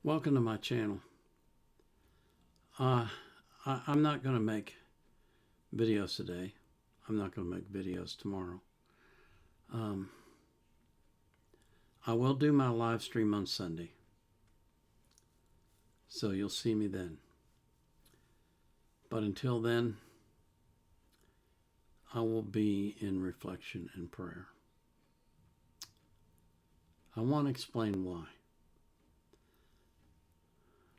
Welcome to my channel. I'm not going to make videos today. I'm not going to make videos tomorrow. I will do my live stream on Sunday, so you'll see me then. But until then, I will be in reflection and prayer. I want to explain why.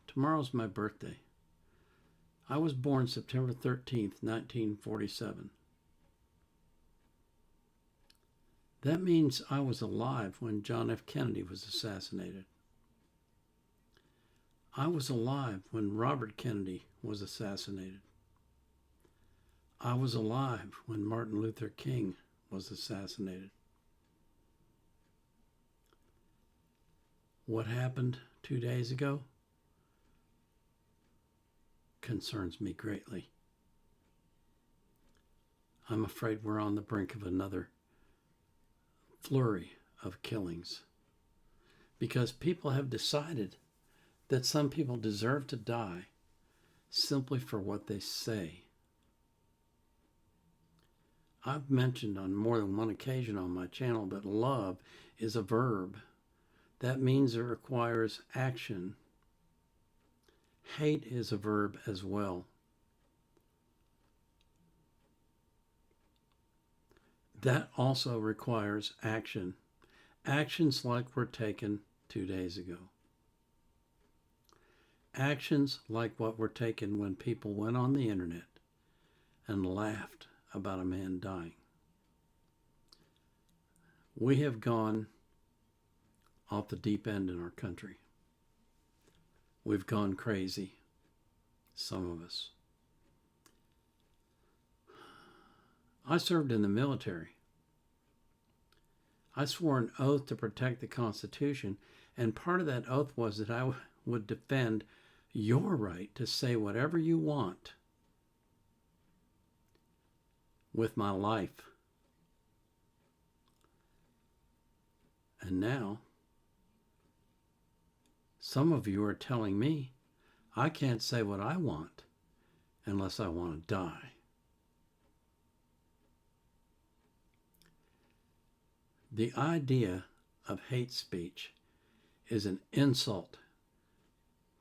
Tomorrow's my birthday. I was born September 13th, 1947. That means I was alive when John F. Kennedy was assassinated. I was alive when Robert Kennedy was assassinated. I was alive when Martin Luther King was assassinated. What happened 2 days ago concerns me greatly. I'm afraid we're on the brink of another flurry of killings because people have decided that some people deserve to die simply for what they say. I've mentioned on more than one occasion on my channel that love is a verb. That means it requires action. Hate is a verb as well. That also requires action. Actions like were taken 2 days ago. Actions like what were taken when people went on the internet and laughed about a man dying. We have gone off the deep end in our country. We've gone crazy, some of us. I served in the military. I swore an oath to protect the Constitution, and part of that oath was that I would defend your right to say whatever you want with my life. And now, some of you are telling me I can't say what I want unless I want to die. The idea of hate speech is an insult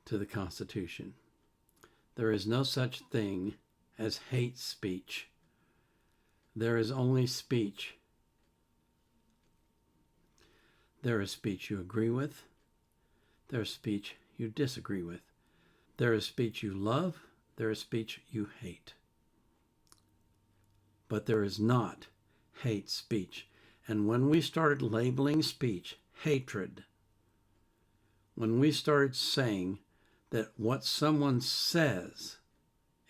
to the Constitution. There is no such thing as hate speech. There is only speech. There is speech you agree with. There is speech you disagree with. There is speech you love. There is speech you hate. But there is not hate speech. And when we started labeling speech hatred, when we started saying that what someone says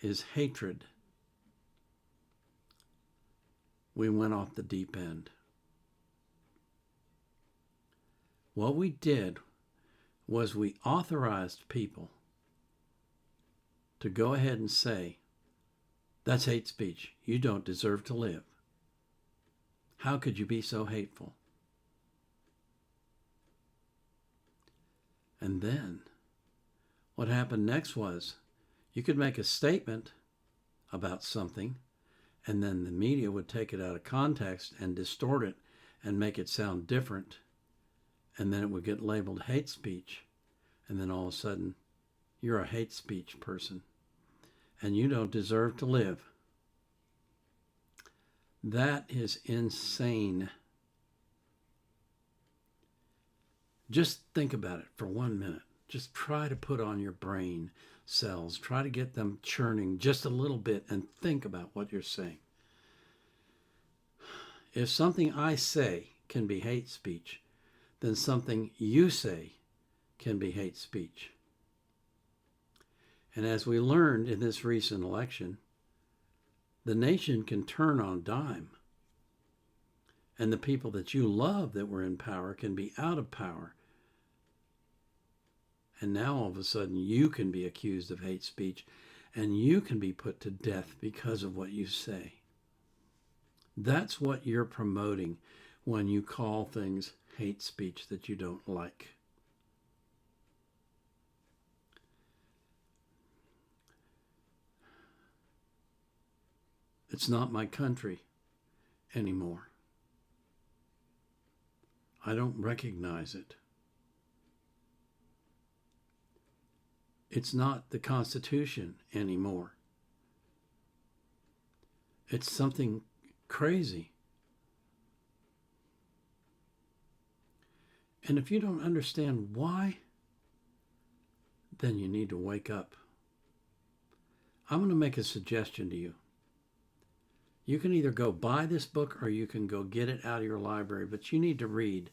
is hatred, we went off the deep end. What we did was we authorized people to go ahead and say, that's hate speech. You don't deserve to live. How could you be so hateful? And then what happened next was you could make a statement about something, and then the media would take it out of context and distort it and make it sound different. And then it would get labeled hate speech. And then all of a sudden, you're a hate speech person. And you don't deserve to live. That is insane. Just think about it for 1 minute. Just try to put on your brain cells. Try to get them churning just a little bit and think about what you're saying. If something I say can be hate speech, then something you say can be hate speech. And as we learned in this recent election, the nation can turn on a dime. And the people that you love that were in power can be out of power. And now all of a sudden you can be accused of hate speech and you can be put to death because of what you say. That's what you're promoting when you call things hate speech that you don't like. It's not my country anymore. I don't recognize it. It's not the Constitution anymore. It's something crazy. And if you don't understand why, then you need to wake up. I'm going to make a suggestion to you. You can either go buy this book or you can go get it out of your library, but you need to read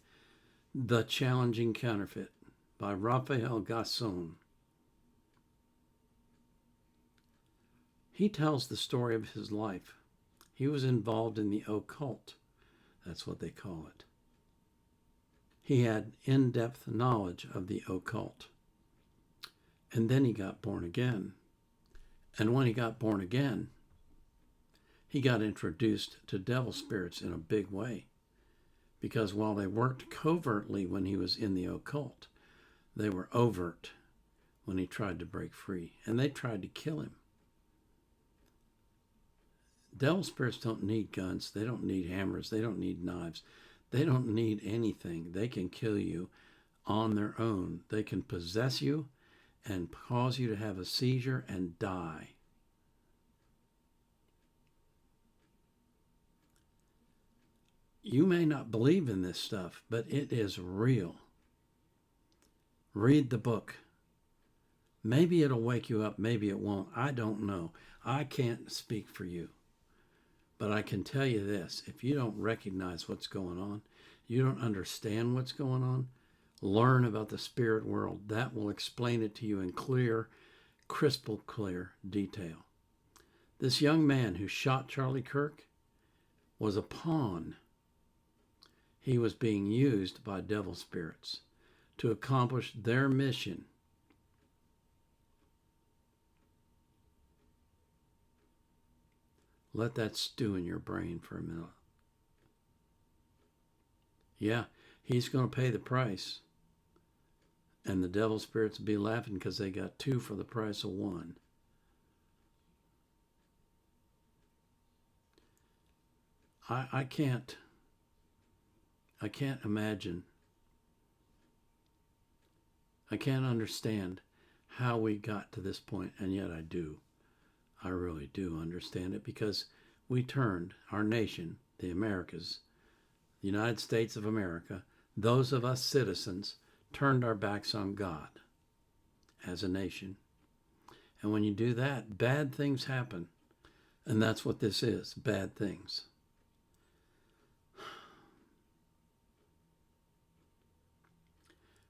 The Challenging Counterfeit by Raphael Gasson. He tells the story of his life. He was involved in the occult. That's what they call it. He had in-depth knowledge of the occult. And then he got born again. And when he got born again, he got introduced to devil spirits in a big way. Because while they worked covertly when he was in the occult, they were overt when he tried to break free. And they tried to kill him. Devil spirits don't need guns. They don't need hammers. They don't need knives. They don't need anything. They can kill you on their own. They can possess you and cause you to have a seizure and die. You may not believe in this stuff, but it is real. Read the book. Maybe it'll wake you up. Maybe it won't. I don't know. I can't speak for you. But I can tell you this, if you don't recognize what's going on, you don't understand what's going on, learn about the spirit world. That will explain it to you in clear, crystal clear detail. This young man who shot Charlie Kirk was a pawn. He was being used by devil spirits to accomplish their mission. Let that stew in your brain for a minute. Yeah, he's going to pay the price. And the devil spirits will be laughing because they got two for the price of one. I can't imagine. I can't understand how we got to this point, and yet I do. I really do understand it because we turned our nation, the Americas, the United States of America, those of us citizens turned our backs on God as a nation. And when you do that, bad things happen. And that's what this is, bad things.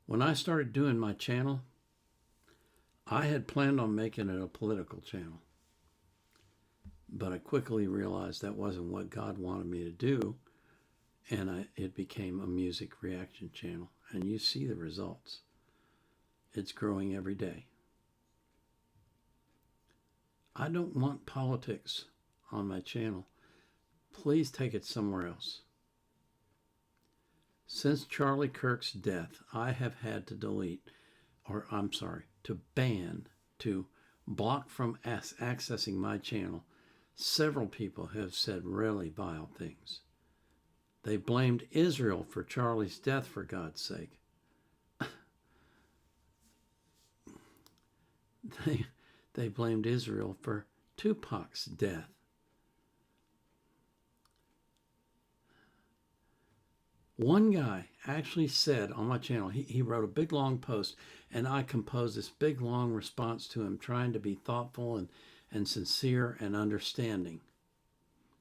When I started doing my channel, I had planned on making it a political channel. But I quickly realized that wasn't what God wanted me to do. And it became a music reaction channel. And you see the results. It's growing every day. I don't want politics on my channel. Please take it somewhere else. Since Charlie Kirk's death, I have had to to block from accessing my channel. Several people have said really vile things. They blamed Israel for Charlie's death, for God's sake. They blamed Israel for Tupac's death. One guy actually said on my channel, he wrote a big long post, and I composed this big long response to him, trying to be thoughtful and sincere and understanding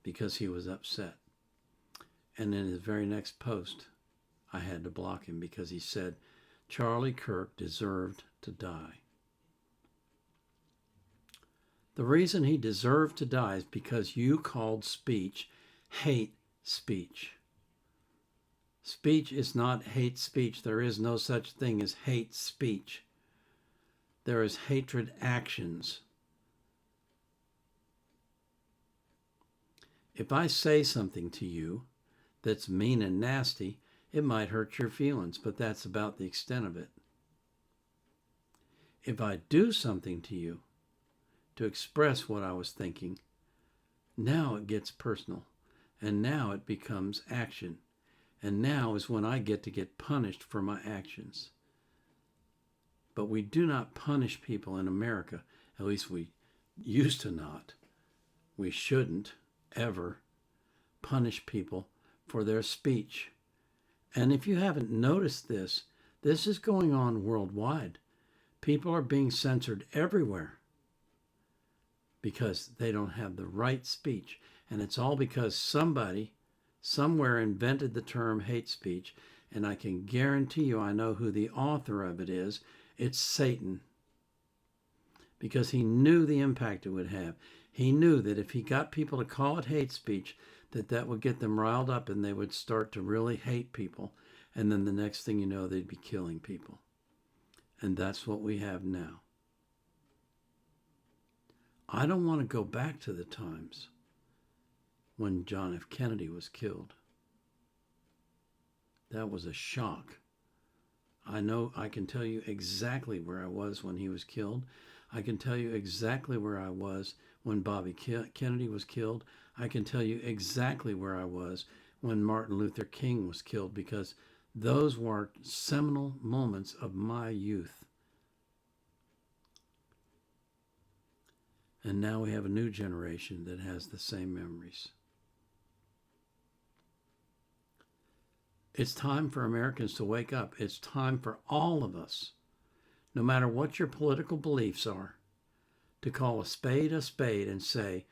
because he was upset. And in his very next post, I had to block him because he said Charlie Kirk deserved to die. The reason he deserved to die is because you called speech hate speech. Speech is not hate speech. There is no such thing as hate speech. There is hatred actions. If I say something to you that's mean and nasty, it might hurt your feelings, but that's about the extent of it. If I do something to you to express what I was thinking, Now it gets personal. And now it becomes action. And now is when I get punished for my actions. But we do not punish people in America. At least we used to not. We shouldn't ever punish people for their speech. And if you haven't noticed this, this is going on worldwide. People are being censored everywhere because they don't have the right speech. And it's all because somebody somewhere invented the term hate speech. And I can guarantee you I know who the author of it is. It's Satan. Because he knew the impact it would have. He knew that if he got people to call it hate speech, that would get them riled up and they would start to really hate people. And then the next thing you know, they'd be killing people. And that's what we have now. I don't want to go back to the times when John F. Kennedy was killed. That was a shock. I know I can tell you exactly where I was when he was killed. I can tell you exactly where I was when Bobby Kennedy was killed. I can tell you exactly where I was when Martin Luther King was killed, because those were seminal moments of my youth. And now we have a new generation that has the same memories. It's time for Americans to wake up. It's time for all of us, no matter what your political beliefs are, to call a spade and say,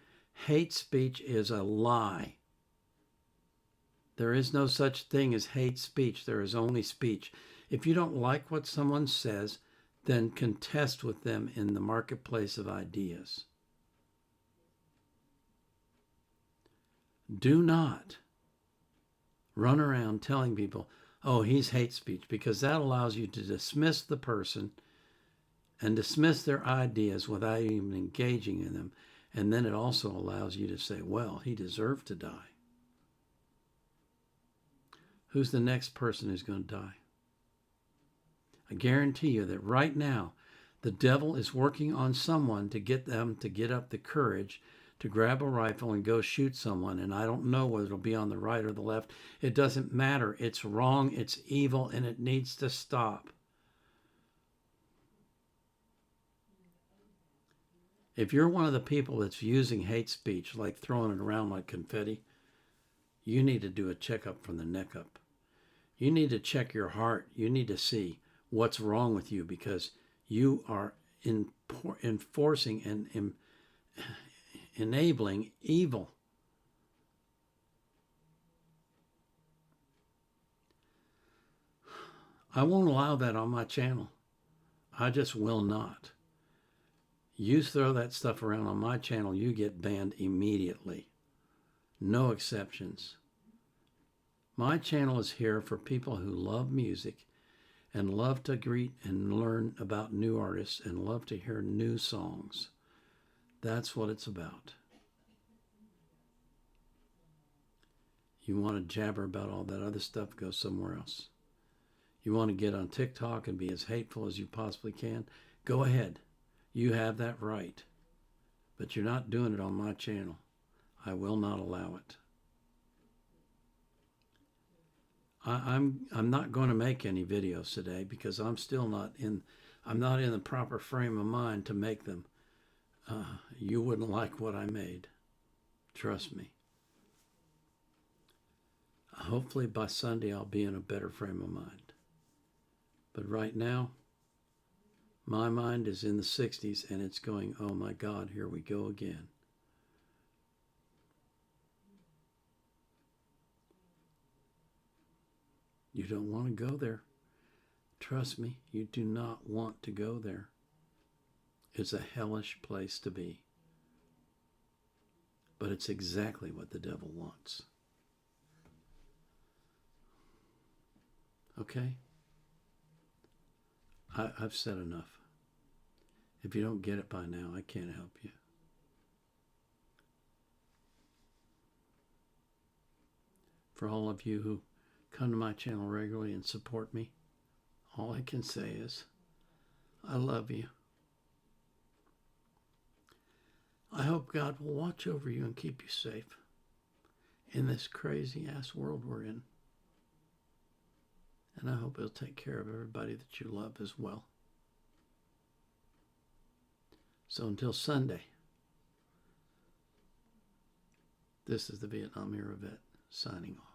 hate speech is a lie. There is no such thing as hate speech. There is only speech. If you don't like what someone says, then contest with them in the marketplace of ideas. Do not run around telling people, oh, he's hate speech, because that allows you to dismiss the person and dismiss their ideas without even engaging in them. And then it also allows you to say, well, he deserved to die. Who's the next person who's going to die? I guarantee you that right now, the devil is working on someone to get them to get up the courage to grab a rifle and go shoot someone. And I don't know whether it'll be on the right or the left. It doesn't matter. It's wrong, it's evil, and it needs to stop. If you're one of the people that's using hate speech, like throwing it around like confetti, you need to do a checkup from the neck up. You need to check your heart. You need to see what's wrong with you, because you are enforcing and enabling evil. I won't allow that on my channel. I just will not. You throw that stuff around on my channel, you get banned immediately. No exceptions. My channel is here for people who love music and love to greet and learn about new artists and love to hear new songs. That's what it's about. You want to jabber about all that other stuff, go somewhere else. You want to get on TikTok and be as hateful as you possibly can, go ahead. You have that right. But you're not doing it on my channel. I will not allow it. I'm not going to make any videos today because I'm not in the proper frame of mind to make them. You wouldn't like what I made. Trust me. Hopefully by Sunday I'll be in a better frame of mind. But right now, my mind is in the 60s and it's going, oh my God, here we go again. You don't want to go there. Trust me, you do not want to go there. It's a hellish place to be. But it's exactly what the devil wants. Okay? I've said enough. If you don't get it by now, I can't help you. For all of you who come to my channel regularly and support me, all I can say is, I love you. I hope God will watch over you and keep you safe in this crazy ass world we're in. And I hope He'll take care of everybody that you love as well. So until Sunday, this is the Vietnam Era Vet signing off.